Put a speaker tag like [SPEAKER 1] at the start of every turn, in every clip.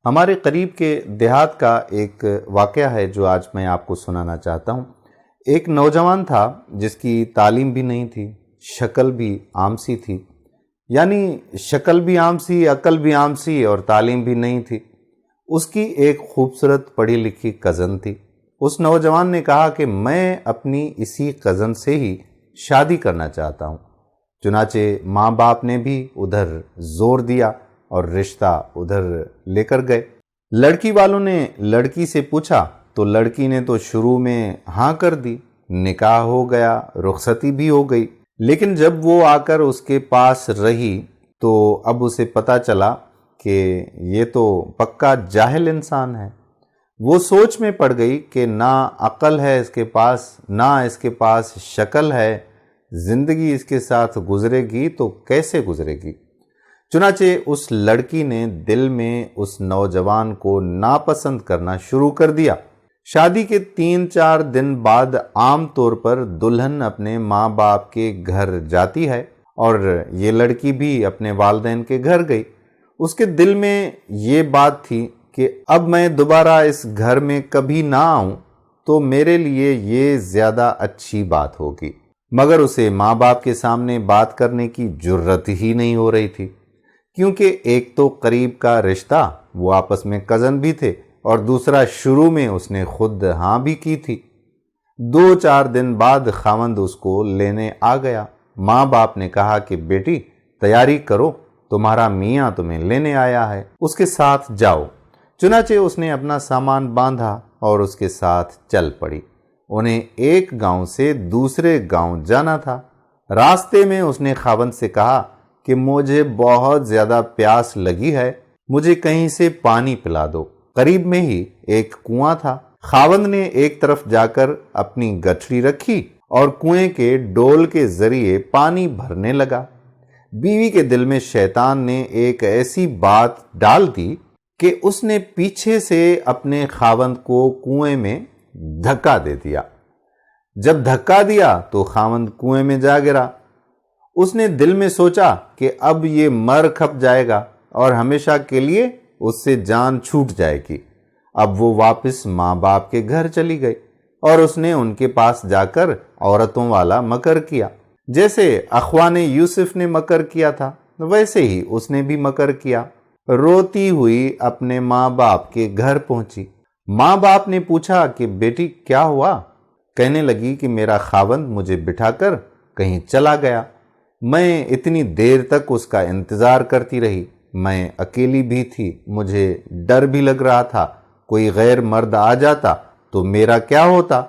[SPEAKER 1] ہمارے قریب کے دیہات کا ایک واقعہ ہے جو آج میں آپ کو سنانا چاہتا ہوں۔ ایک نوجوان تھا جس کی تعلیم بھی نہیں تھی، شکل بھی عام سی تھی، یعنی شکل بھی عام سی، عقل بھی عام سی اور تعلیم بھی نہیں تھی۔ اس کی ایک خوبصورت پڑھی لکھی کزن تھی۔ اس نوجوان نے کہا کہ میں اپنی اسی کزن سے ہی شادی کرنا چاہتا ہوں۔ چنانچہ ماں باپ نے بھی ادھر زور دیا اور رشتہ ادھر لے کر گئے۔ لڑکی والوں نے لڑکی سے پوچھا تو لڑکی نے تو شروع میں ہاں کر دی، نکاح ہو گیا، رخصتی بھی ہو گئی۔ لیکن جب وہ آ کر اس کے پاس رہی تو اب اسے پتہ چلا کہ یہ تو پکا جاہل انسان ہے۔ وہ سوچ میں پڑ گئی کہ نہ عقل ہے اس کے پاس، نہ اس کے پاس شکل ہے، زندگی اس کے ساتھ گزرے گی تو کیسے گزرے گی؟ چنانچہ اس لڑکی نے دل میں اس نوجوان کو ناپسند کرنا شروع کر دیا۔ شادی کے 3-4 دن بعد عام طور پر دلہن اپنے ماں باپ کے گھر جاتی ہے اور یہ لڑکی بھی اپنے والدین کے گھر گئی۔ اس کے دل میں یہ بات تھی کہ اب میں دوبارہ اس گھر میں کبھی نہ آؤں تو میرے لیے یہ زیادہ اچھی بات ہوگی، مگر اسے ماں باپ کے سامنے بات کرنے کی جرت ہی نہیں ہو رہی تھی، کیونکہ ایک تو قریب کا رشتہ، وہ آپس میں کزن بھی تھے، اور دوسرا شروع میں اس نے خود ہاں بھی کی تھی۔ 2-4 دن بعد خاوند اس کو لینے آ گیا۔ ماں باپ نے کہا کہ بیٹی تیاری کرو، تمہارا میاں تمہیں لینے آیا ہے، اس کے ساتھ جاؤ۔ چنانچہ اس نے اپنا سامان باندھا اور اس کے ساتھ چل پڑی۔ انہیں ایک گاؤں سے دوسرے گاؤں جانا تھا۔ راستے میں اس نے خاوند سے کہا کہ مجھے بہت زیادہ پیاس لگی ہے، مجھے کہیں سے پانی پلا دو۔ قریب میں ہی ایک کنواں تھا۔ خاوند نے ایک طرف جا کر اپنی گٹھڑی رکھی اور کنویں کے ڈول کے ذریعے پانی بھرنے لگا۔ بیوی کے دل میں شیطان نے ایک ایسی بات ڈال دی کہ اس نے پیچھے سے اپنے خاوند کو کنویں میں دھکا دے دیا۔ جب دھکا دیا تو خاوند کنویں میں جا گرا۔ اس نے دل میں سوچا کہ اب یہ مر کھپ جائے گا اور ہمیشہ کے لیے اس سے جان چھوٹ جائے گی۔ اب وہ واپس ماں باپ کے گھر چلی گئی اور اس نے ان کے پاس جا کر عورتوں والا مکر کیا۔ جیسے اخوان یوسف نے مکر کیا تھا ویسے ہی اس نے بھی مکر کیا۔ روتی ہوئی اپنے ماں باپ کے گھر پہنچی۔ ماں باپ نے پوچھا کہ بیٹی کیا ہوا؟ کہنے لگی کہ میرا خاوند مجھے بٹھا کر کہیں چلا گیا، میں اتنی دیر تک اس کا انتظار کرتی رہی، میں اکیلی بھی تھی، مجھے ڈر بھی لگ رہا تھا، کوئی غیر مرد آ جاتا تو میرا کیا ہوتا؟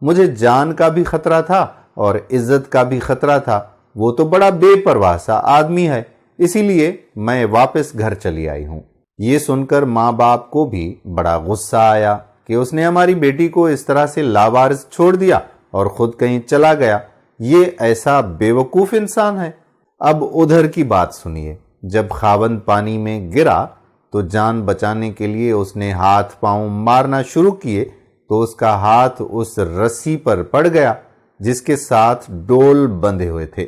[SPEAKER 1] مجھے جان کا بھی خطرہ تھا اور عزت کا بھی خطرہ تھا، وہ تو بڑا بے پرواہ سا آدمی ہے، اسی لیے میں واپس گھر چلی آئی ہوں۔ یہ سن کر ماں باپ کو بھی بڑا غصہ آیا کہ اس نے ہماری بیٹی کو اس طرح سے لاوارث چھوڑ دیا اور خود کہیں چلا گیا، یہ ایسا بے وقوف انسان ہے۔ اب ادھر کی بات سنیے۔ جب خاوند پانی میں گرا تو جان بچانے کے لیے اس نے ہاتھ پاؤں مارنا شروع کیے تو اس کا ہاتھ اس رسی پر پڑ گیا جس کے ساتھ ڈول بندھے ہوئے تھے۔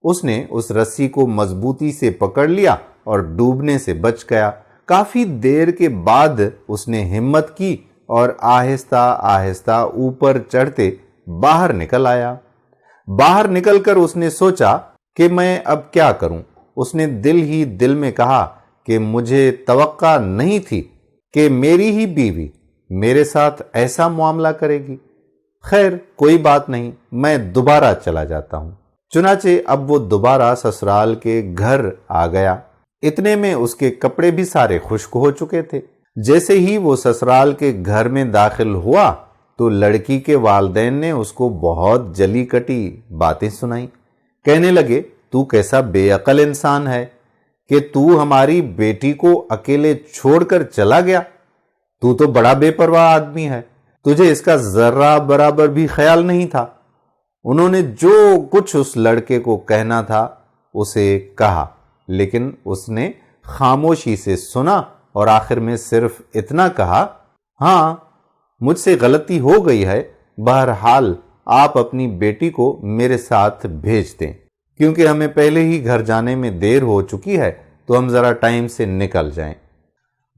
[SPEAKER 1] اس نے اس رسی کو مضبوطی سے پکڑ لیا اور ڈوبنے سے بچ گیا۔ کافی دیر کے بعد اس نے ہمت کی اور آہستہ آہستہ اوپر چڑھتے باہر نکل آیا۔ باہر نکل کر اس نے سوچا کہ میں اب کیا کروں؟ اس نے دل ہی دل میں کہا کہ مجھے توقع نہیں تھی کہ میری ہی بیوی میرے ساتھ ایسا معاملہ کرے گی۔ خیر کوئی بات نہیں، میں دوبارہ چلا جاتا ہوں۔ چنانچہ اب وہ دوبارہ سسرال کے گھر آ گیا۔ اتنے میں اس کے کپڑے بھی سارے خشک ہو چکے تھے۔ جیسے ہی وہ سسرال کے گھر میں داخل ہوا تو لڑکی کے والدین نے اس کو بہت جلی کٹی باتیں سنائیں۔ کہنے لگے تو کیسا بے عقل انسان ہے کہ تو ہماری بیٹی کو اکیلے چھوڑ کر چلا گیا، تو تو بڑا بے پرواہ آدمی ہے، تجھے اس کا ذرہ برابر بھی خیال نہیں تھا۔ انہوں نے جو کچھ اس لڑکے کو کہنا تھا اسے کہا، لیکن اس نے خاموشی سے سنا اور آخر میں صرف اتنا کہا، ہاں مجھ سے غلطی ہو گئی ہے، بہرحال آپ اپنی بیٹی کو میرے ساتھ بھیج دیں، کیونکہ ہمیں پہلے ہی گھر جانے میں دیر ہو چکی ہے تو ہم ذرا ٹائم سے نکل جائیں۔